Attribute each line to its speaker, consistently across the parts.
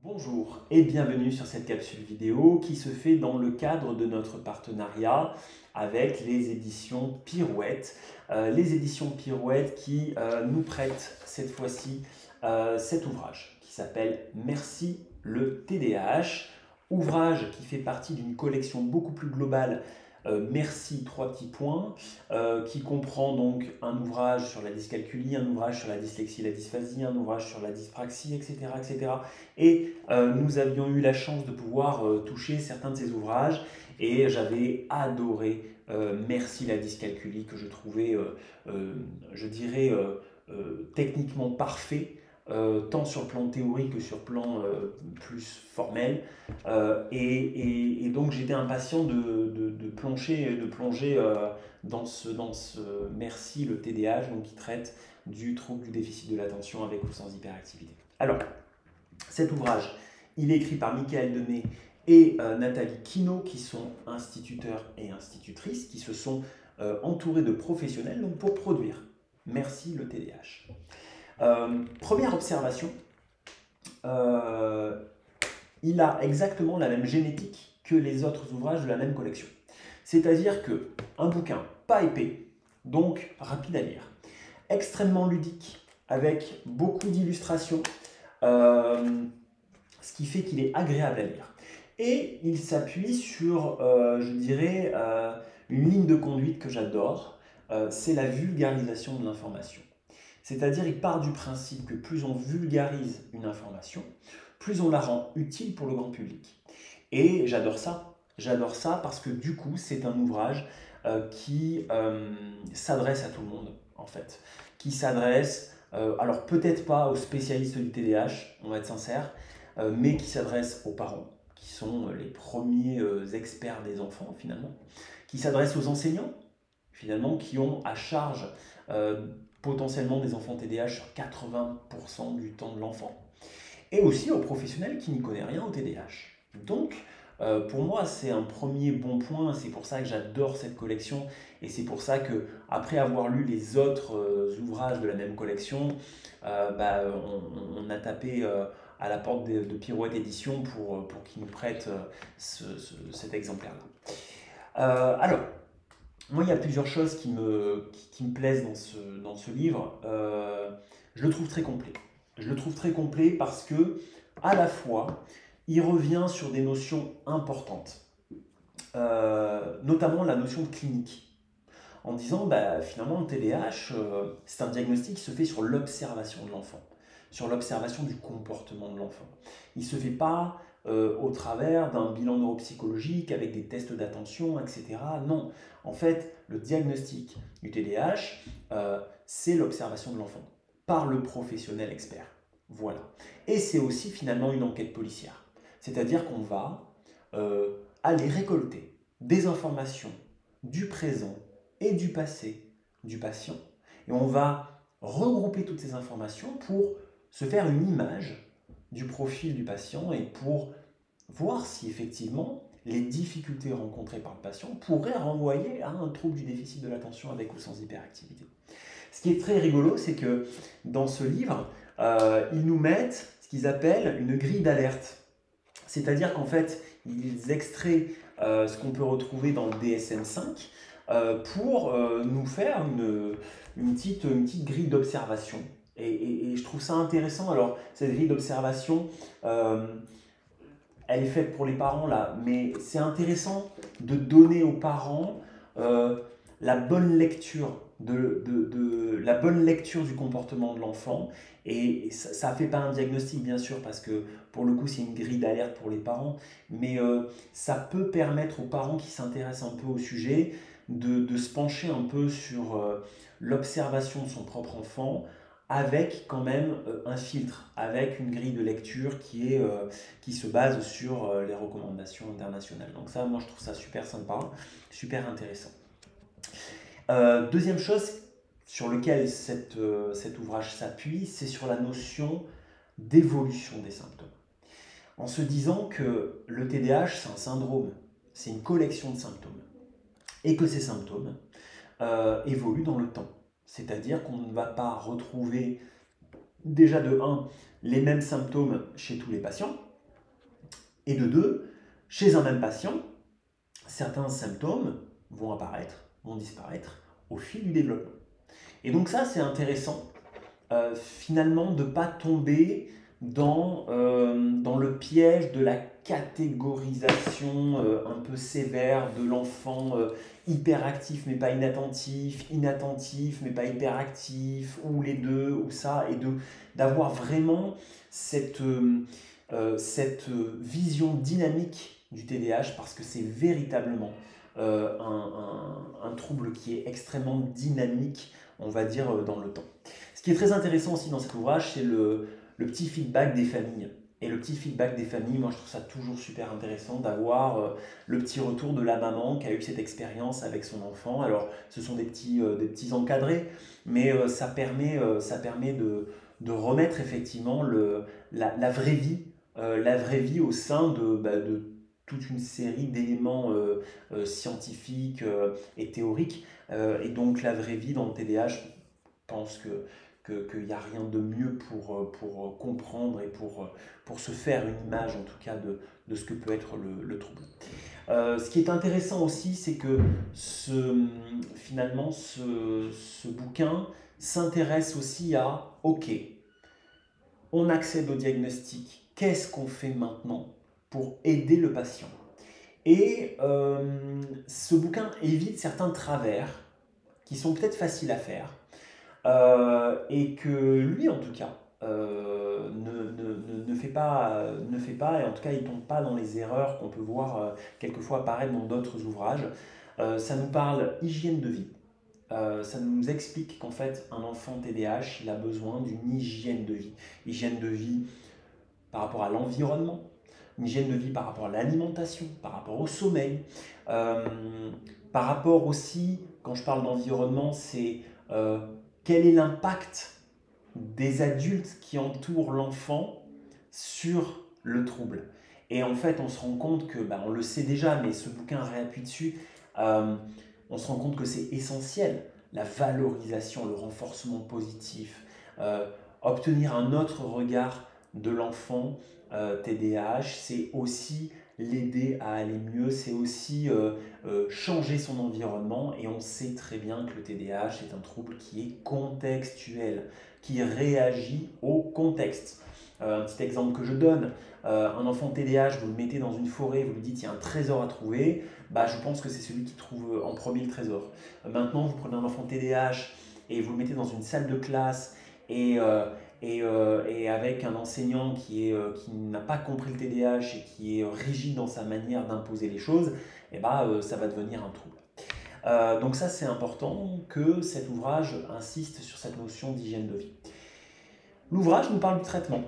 Speaker 1: Bonjour et bienvenue sur cette capsule vidéo qui se fait dans le cadre de notre partenariat avec les éditions Pirouette. Les éditions Pirouette qui nous prêtent cette fois-ci cet ouvrage qui s'appelle Merci le TDAH, ouvrage qui fait partie d'une collection beaucoup plus globale Merci, trois petits points, qui comprend donc un ouvrage sur la dyscalculie, un ouvrage sur la dyslexie, la dysphasie, un ouvrage sur la dyspraxie, etc. etc. Et nous avions eu la chance de pouvoir toucher certains de ces ouvrages et j'avais adoré Merci la dyscalculie que je trouvais, je dirais, techniquement parfait. Tant sur le plan théorique que sur le plan plus formel. Et donc j'étais impatient de plonger dans ce Merci le TDAH, donc qui traite du trouble du déficit de l'attention avec ou sans hyperactivité. Alors, cet ouvrage, il est écrit par Michael Denet et Nathalie Quinault, qui sont instituteurs et institutrices, qui se sont entourés de professionnels donc pour produire Merci le TDAH. Première observation, il a exactement la même génétique que les autres ouvrages de la même collection. C'est-à-dire qu'un bouquin pas épais, donc rapide à lire, extrêmement ludique, avec beaucoup d'illustrations, ce qui fait qu'il est agréable à lire. Et il s'appuie sur, je dirais, une ligne de conduite que j'adore, c'est la vulgarisation de l'information. C'est-à-dire, il part du principe que plus on vulgarise une information, plus on la rend utile pour le grand public. Et j'adore ça. J'adore ça parce que du coup, c'est un ouvrage qui s'adresse à tout le monde, en fait. Qui s'adresse, alors peut-être pas aux spécialistes du TDAH, on va être sincère, mais qui s'adresse aux parents, qui sont les premiers experts des enfants, finalement. Qui s'adresse aux enseignants, finalement, qui ont à charge potentiellement des enfants TDAH sur 80% du temps de l'enfant, et aussi aux professionnels qui n'y connaissent rien au TDAH. Donc, pour moi, c'est un premier bon point, c'est pour ça que j'adore cette collection, et c'est pour ça que, après avoir lu les autres ouvrages de la même collection, on a tapé à la porte de Pirouette Édition pour qu'ils nous prêtent cet exemplaire-là. Alors, moi, il y a plusieurs choses qui me plaisent dans ce livre. Je le trouve très complet. Je le trouve très complet parce que, à la fois, il revient sur des notions importantes, notamment la notion de clinique, en disant, finalement, le TDAH, c'est un diagnostic qui se fait sur l'observation de l'enfant, sur l'observation du comportement de l'enfant. Il ne se fait pas au travers d'un bilan neuropsychologique avec des tests d'attention, etc. Non, en fait, le diagnostic du TDAH, c'est l'observation de l'enfant par le professionnel expert. Voilà. Et c'est aussi finalement une enquête policière. C'est-à-dire qu'on va aller récolter des informations du présent et du passé du patient. Et on va regrouper toutes ces informations pour se faire une image du profil du patient et pour voir si effectivement les difficultés rencontrées par le patient pourraient renvoyer à un trouble du déficit de l'attention avec ou sans hyperactivité. Ce qui est très rigolo, c'est que dans ce livre, ils nous mettent ce qu'ils appellent une grille d'alerte. C'est-à-dire qu'en fait, ils extraient ce qu'on peut retrouver dans le DSM-5 pour nous faire une petite grille d'observation. Et je trouve ça intéressant. Alors, cette grille d'observation, elle est faite pour les parents là, mais c'est intéressant de donner aux parents la bonne lecture la bonne lecture du comportement de l'enfant. Et ça ne fait pas un diagnostic, bien sûr, parce que pour le coup, c'est une grille d'alerte pour les parents, mais ça peut permettre aux parents qui s'intéressent un peu au sujet de se pencher un peu sur l'observation de son propre enfant, avec quand même un filtre, avec une grille de lecture qui se base sur les recommandations internationales. Donc ça, moi, je trouve ça super sympa, super intéressant. Deuxième chose sur laquelle cet ouvrage s'appuie, c'est sur la notion d'évolution des symptômes. En se disant que le TDAH, c'est un syndrome, c'est une collection de symptômes, et que ces symptômes évoluent dans le temps. C'est-à-dire qu'on ne va pas retrouver déjà de 1 les mêmes symptômes chez tous les patients, Et de deux, chez un même patient, certains symptômes vont apparaître, vont disparaître au fil du développement. Et donc ça, c'est intéressant, finalement, de ne pas tomber dans le piège de la catégorisation un peu sévère de l'enfant hyperactif mais pas inattentif, inattentif mais pas hyperactif, ou les deux, ou ça, et d'avoir vraiment cette vision dynamique du TDAH, parce que c'est véritablement un trouble qui est extrêmement dynamique, on va dire, dans le temps. Ce qui est très intéressant aussi dans cet ouvrage, c'est le petit feedback des familles. Et le petit feedback des familles, moi je trouve ça toujours super intéressant d'avoir le petit retour de la maman qui a eu cette expérience avec son enfant. Alors ce sont des petits encadrés, mais ça permet de remettre effectivement la vraie vie au sein de toute une série d'éléments scientifiques et théoriques. Et donc la vraie vie dans le TDAH, je pense qu'il n'y a rien de mieux pour comprendre et pour se faire une image en tout cas de ce que peut être le trouble. Ce qui est intéressant aussi, c'est que finalement ce bouquin s'intéresse aussi à, ok, on accède au diagnostic, qu'est-ce qu'on fait maintenant pour aider le patient? Et ce bouquin évite certains travers qui sont peut-être faciles à faire, et que lui, en tout cas, ne fait pas, et en tout cas, il ne tombe pas dans les erreurs qu'on peut voir quelquefois apparaître dans d'autres ouvrages. Ça nous parle hygiène de vie. Ça nous explique qu'en fait, un enfant TDAH, il a besoin d'une hygiène de vie. Hygiène de vie par rapport à l'environnement, une hygiène de vie par rapport à l'alimentation, par rapport au sommeil, par rapport aussi, quand je parle d'environnement, c'est quel est l'impact des adultes qui entourent l'enfant sur le trouble. Et en fait, on se rend compte que, on le sait déjà, mais ce bouquin réappuie dessus, on se rend compte que c'est essentiel, la valorisation, le renforcement positif, obtenir un autre regard de l'enfant TDAH, c'est aussi l'aider à aller mieux, c'est aussi changer son environnement. Et on sait très bien que le TDAH est un trouble qui est contextuel, qui réagit au contexte. Un petit exemple que je donne, un enfant TDAH, vous le mettez dans une forêt, vous lui dites il y a un trésor à trouver, je pense que c'est celui qui trouve en premier le trésor. Maintenant, vous prenez un enfant TDAH et vous le mettez dans une salle de classe et avec un enseignant qui n'a pas compris le TDAH et qui est rigide dans sa manière d'imposer les choses, ça va devenir un trouble. Donc ça, c'est important que cet ouvrage insiste sur cette notion d'hygiène de vie. L'ouvrage nous parle du traitement.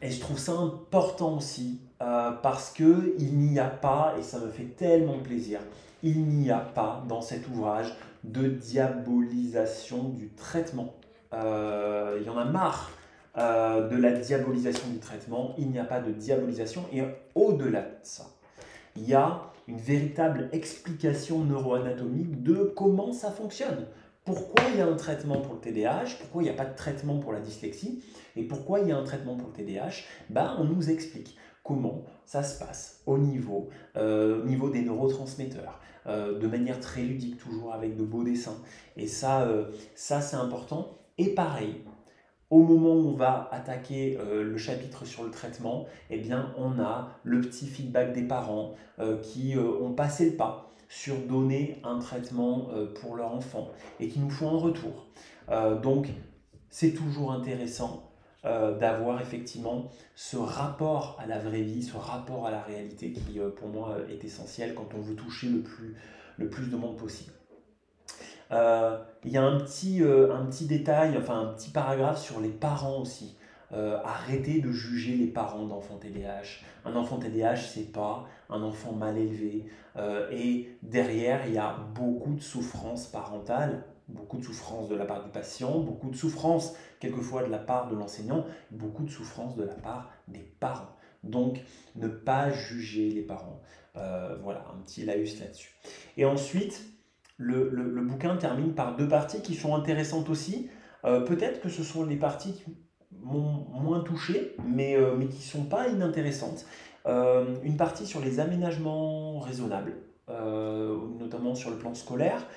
Speaker 1: Et je trouve ça important aussi, parce qu'il n'y a pas, et ça me fait tellement plaisir, il n'y a pas dans cet ouvrage de diabolisation du traitement. Il y en a marre de la diabolisation du traitement, il n'y a pas de diabolisation, et au-delà de ça, il y a une véritable explication neuroanatomique de comment ça fonctionne. Pourquoi il y a un traitement pour le TDAH, pourquoi il n'y a pas de traitement pour la dyslexie, et pourquoi il y a un traitement pour le TDAH, on nous explique comment ça se passe au niveau des neurotransmetteurs, de manière très ludique, toujours avec de beaux dessins. Et ça c'est important. Et pareil, au moment où on va attaquer le chapitre sur le traitement, on a le petit feedback des parents qui ont passé le pas sur donner un traitement pour leur enfant et qui nous font un retour. Donc, c'est toujours intéressant d'avoir effectivement ce rapport à la vraie vie, ce rapport à la réalité qui, pour moi, est essentiel quand on veut toucher le plus de monde possible. Il y a un petit détail, un petit paragraphe sur les parents aussi. Arrêtez de juger les parents d'enfants TDAH. Un enfant TDAH, c'est pas un enfant mal élevé. Et derrière, il y a beaucoup de souffrance parentale, beaucoup de souffrance de la part du patient, beaucoup de souffrance quelquefois de la part de l'enseignant, beaucoup de souffrance de la part des parents. Donc, ne pas juger les parents. Voilà, un petit laïus là-dessus. Et ensuite, le bouquin termine par deux parties qui sont intéressantes aussi. Peut-être que ce sont les parties qui m'ont moins touché, mais qui ne sont pas inintéressantes. une partie sur les aménagements raisonnables, notamment sur le plan scolaire.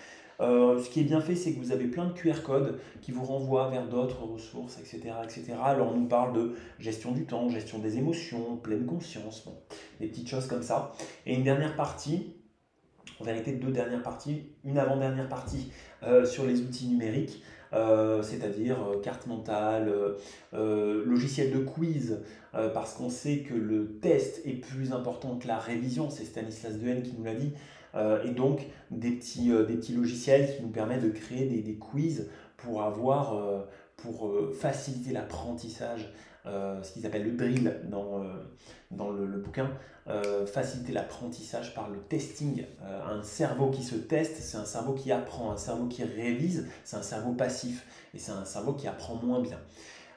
Speaker 1: Ce qui est bien fait, c'est que vous avez plein de QR codes qui vous renvoient vers d'autres ressources, etc., etc. Alors on nous parle de gestion du temps, gestion des émotions, pleine conscience, bon, des petites choses comme ça. Et une dernière partie, en vérité deux dernières parties, une avant-dernière partie sur les outils numériques, c'est-à-dire carte mentale, logiciel de quiz, parce qu'on sait que le test est plus important que la révision, c'est Stanislas Dehaene qui nous l'a dit, et donc des petits logiciels qui nous permettent de créer des quiz pour avoir, pour faciliter l'apprentissage, ce qu'ils appellent le drill dans le bouquin, faciliter l'apprentissage par le testing. Un cerveau qui se teste, c'est un cerveau qui apprend. Un cerveau qui révise, c'est un cerveau passif. Et c'est un cerveau qui apprend moins bien.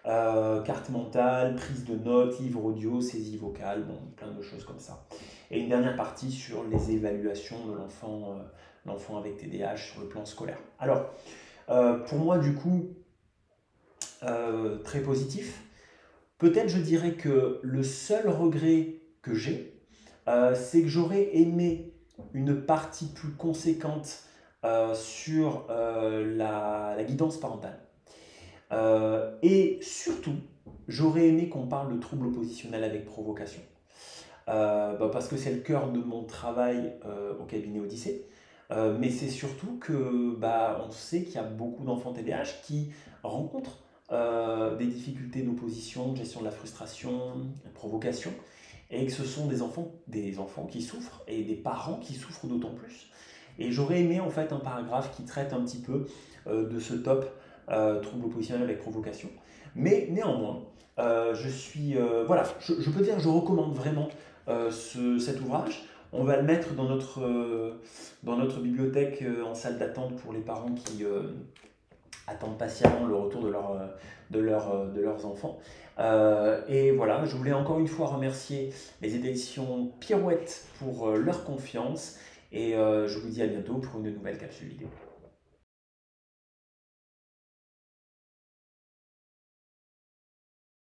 Speaker 1: Carte mentale, prise de notes, livre audio, saisie vocale, bon, plein de choses comme ça. Et une dernière partie sur les évaluations de l'enfant avec TDAH sur le plan scolaire. Alors, pour moi, du coup, très positif. Peut-être je dirais que le seul regret que j'ai, c'est que j'aurais aimé une partie plus conséquente sur la guidance parentale. Et surtout, j'aurais aimé qu'on parle de troubles oppositionnels avec provocation. Parce que c'est le cœur de mon travail au cabinet Odyssée. Mais c'est surtout que on sait qu'il y a beaucoup d'enfants TDAH qui rencontrent des difficultés d'opposition, de gestion de la frustration, de provocation, et que ce sont des enfants qui souffrent et des parents qui souffrent d'autant plus. Et j'aurais aimé en fait un paragraphe qui traite un petit peu de ce top trouble oppositionnel avec provocation. Mais néanmoins, voilà, je peux dire que je recommande vraiment cet ouvrage. On va le mettre dans notre bibliothèque en salle d'attente pour les parents qui attendent patiemment le retour de leurs enfants. Et voilà, je voulais encore une fois remercier les éditions Pirouette pour leur confiance. Et je vous dis à bientôt pour une nouvelle capsule vidéo.